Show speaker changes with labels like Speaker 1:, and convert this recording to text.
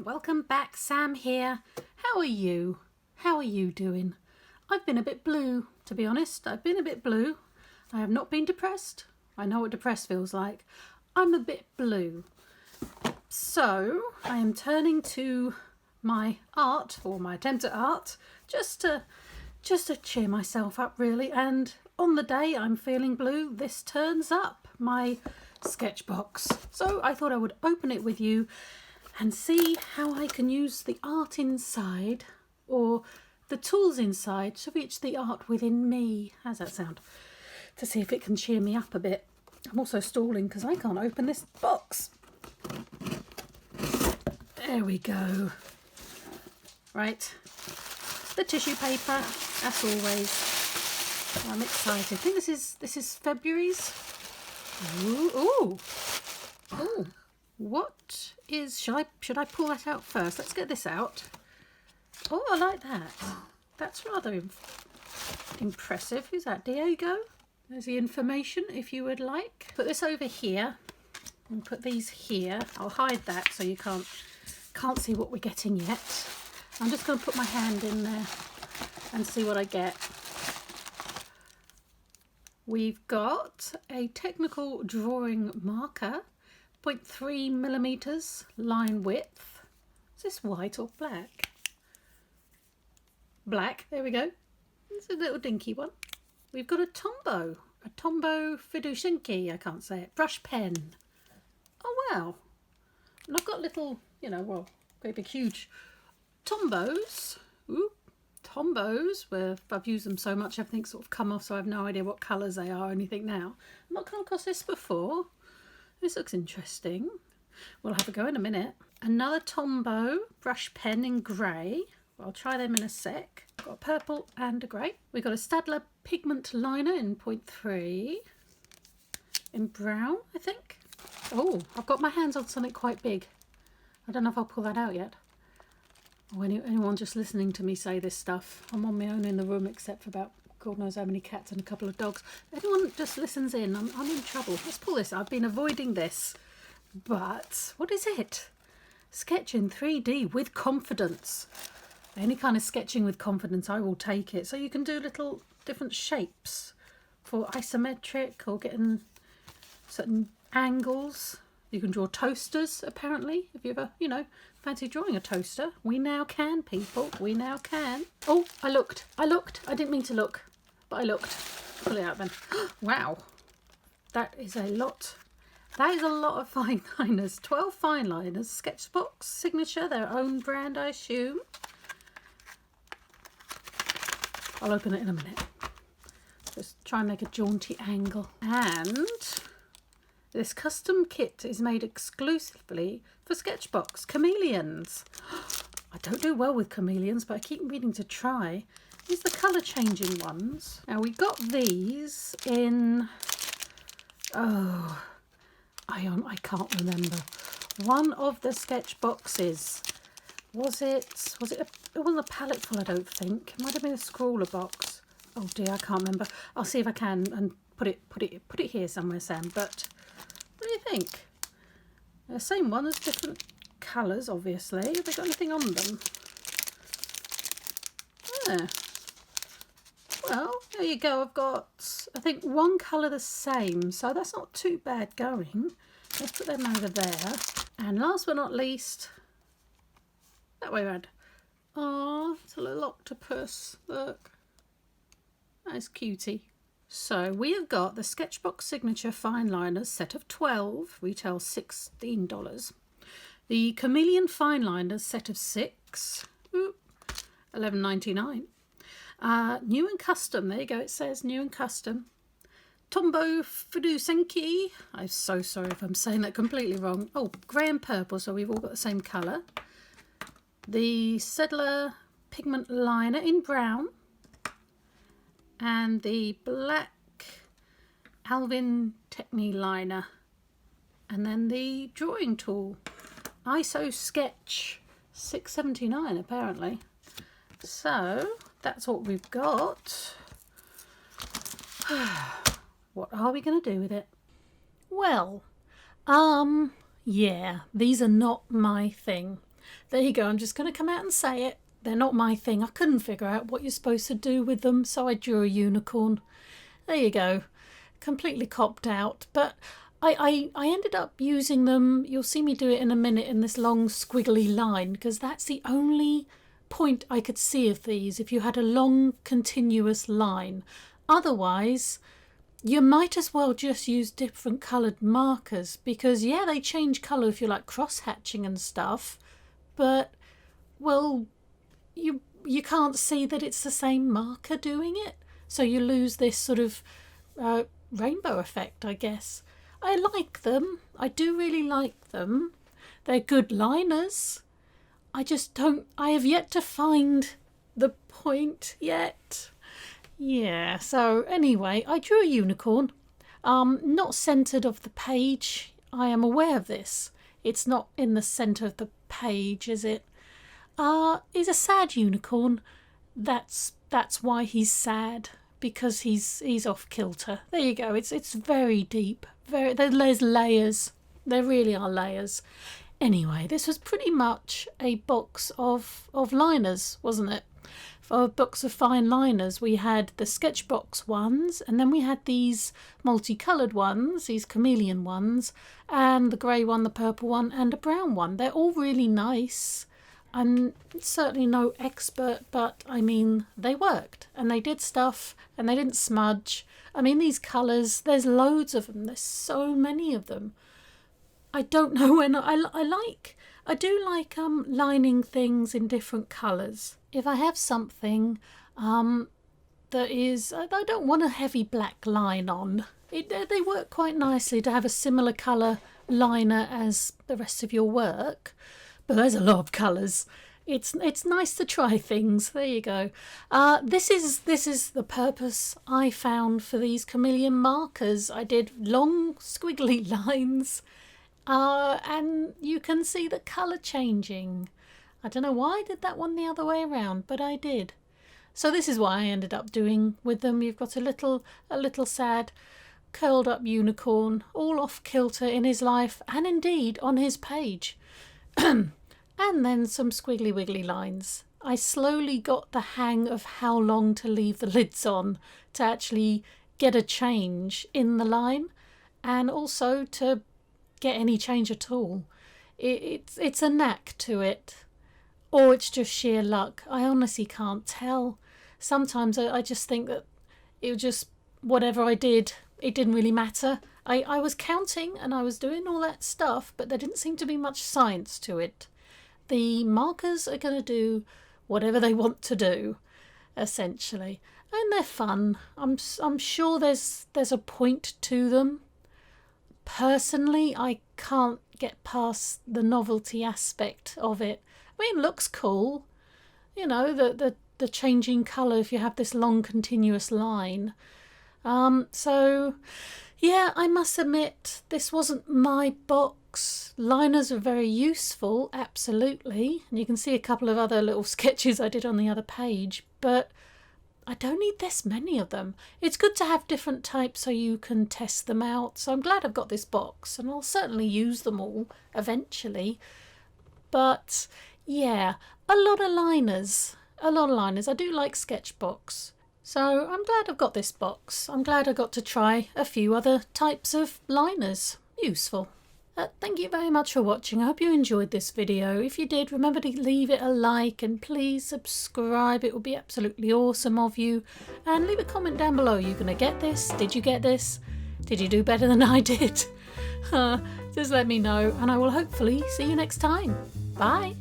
Speaker 1: everyone, welcome back. Sam here. How are you? How are you doing? I've been a bit blue, to be honest. I've been a bit blue. I have not been depressed. I know what depressed feels like. I'm a bit blue. So I am turning to my art, or my attempt at art, just to cheer myself up really. And on the day I'm feeling blue, this turns up my Sketchbox. So I thought I would open it with you and see how I can use the art inside, or the tools inside, to reach the art within me. How's that sound? To see if it can cheer me up a bit. I'm also stalling because I can't open this box. There we go. Right, the tissue paper, as always. I'm excited. I think this is February's. Ooh. What is? Should I pull that out first? Let's get this out. Oh, I like that. That's rather impressive. Who's that? Diego. There's the information if you would like. Put this over here and put these here. I'll hide that so you can't see what we're getting yet. I'm just going to put my hand in there and see what I get. We've got a technical drawing marker, 0.3 millimeters line width. Is this white or black? Black, there we go. It's a little dinky one. We've got a Tombow Fiducinki, I can't say it, brush pen. Oh wow. And I've got little, well, great big huge Tombows. Ooh, Tombows, where I've used them so much everything's sort of come off, so I have no idea what colours they are or anything now. I've not come across this before. This looks interesting. We'll have a go in a minute. Another Tombow brush pen in grey. I'll try them in a sec. Got a purple and a grey. We've got a Staedtler pigment liner in 0.3. In brown, I think. Oh, I've got my hands on something quite big. I don't know if I'll pull that out yet. Or anyone just listening to me say this stuff. I'm on my own in the room except for about God knows how many cats and a couple of dogs. Anyone just listens in, I'm in trouble. Let's pull this. I've been avoiding this. But what is it? Sketch in 3D with confidence. Any kind of sketching with confidence, I will take it. So you can do little different shapes for isometric or getting certain angles. You can draw toasters, apparently. If you ever, fancy drawing a toaster. We now can, people. We now can. Oh, I looked. I didn't mean to look, but I looked. Pull it out then. Wow. That is a lot. That is a lot of fine liners. 12 fine liners. Sketchbox signature, their own brand, I assume. I'll open it in a minute. Just try and make a jaunty angle. And this custom kit is made exclusively for Sketchbox. Chameleons. I don't do well with chameleons, but I keep meaning to try. These are the colour changing ones. Now we got these in, I can't remember. One of the Sketchboxes. It wasn't a palette full, I don't think. It might have been a scrawler box. Oh dear, I can't remember. I'll see if I can and put it here somewhere, Sam. But what do you think? The same one, there's different colours, obviously. Have they got anything on them? Yeah. Well, there you go. I've got, I think, one colour the same, so that's not too bad going. Let's put them over there. And last but not least, that way around. Oh, it's a little octopus. Look. Nice cutie. So we have got the Sketchbox Signature Fine Liners set of 12, retail $16. The Chameleon Fine Liners set of 6, $11.99. New and custom, there you go, it says new and custom. Tombow Fiducinki. I'm so sorry if I'm saying that completely wrong. Oh, grey and purple, so we've all got the same colour. The Staedtler pigment liner in brown. And the black Alvin Technique liner. And then the drawing tool. ISO Sketch. $6.79 apparently. So that's what we've got. What are we going to do with it? Well, yeah, these are not my thing. There you go. I'm just going to come out and say it. They're not my thing. I couldn't figure out what you're supposed to do with them, so I drew a unicorn. There you go. Completely copped out. But I ended up using them. You'll see me do it in a minute in this long squiggly line, because that's the only point I could see of these if you had a long continuous line. Otherwise, you might as well just use different coloured markers, because yeah, they change colour if you're like cross-hatching and stuff, but well, you can't see that it's the same marker doing it, so you lose this sort of rainbow effect, I guess. I like them. I do really like them. They're good liners. I have yet to find the point yet. Yeah, so anyway, I drew a unicorn. Not centred of the page. I am aware of this. It's not in the centre of the page, is it? He's a sad unicorn. That's why he's sad, because he's off kilter. There you go. It's very deep. There's layers. There really are layers. Anyway, this was pretty much a box of liners, wasn't it? For a box of fine liners, we had the Sketchbox ones, and then we had these multicoloured ones, these chameleon ones, and the grey one, the purple one, and a brown one. They're all really nice. I'm certainly no expert, but I mean, they worked, and they did stuff, and they didn't smudge. I mean, these colours, there's loads of them. There's so many of them. I don't know when I do like lining things in different colours. If I have something that is, I don't want a heavy black line on. They work quite nicely to have a similar colour liner as the rest of your work, but there's a lot of colours. It's nice to try things. There you go. This is the purpose I found for these chameleon markers. I did long squiggly lines. And you can see the colour changing. I don't know why I did that one the other way around, but I did. So this is what I ended up doing with them. You've got a little sad curled up unicorn, all off kilter in his life, and indeed on his page. And then some squiggly wiggly lines. I slowly got the hang of how long to leave the lids on to actually get a change in the line, and also to get any change at all. It's a knack to it, or it's just sheer luck. I honestly can't tell. Sometimes I just think that it was just whatever I did, it didn't really matter. I was counting and I was doing all that stuff, but there didn't seem to be much science to it. The markers are going to do whatever they want to do, essentially, and they're fun. I'm sure there's a point to them. Personally, I can't get past the novelty aspect of it. I mean, it looks cool, you know, the changing colour if you have this long continuous line. So yeah, I must admit this wasn't my box. Liners are very useful, absolutely, and you can see a couple of other little sketches I did on the other page, but I don't need this many of them. It's good to have different types so you can test them out. So I'm glad I've got this box, and I'll certainly use them all eventually. But yeah, a lot of liners. I do like Sketchbox. So I'm glad I've got this box. I'm glad I got to try a few other types of liners. Useful. Thank you very much for watching. I hope you enjoyed this video. If you did, remember to leave it a like and please subscribe. It would be absolutely awesome of you. And leave a comment down below. Are you going to get this? Did you get this? Did you do better than I did? Just let me know, and I will hopefully see you next time. Bye.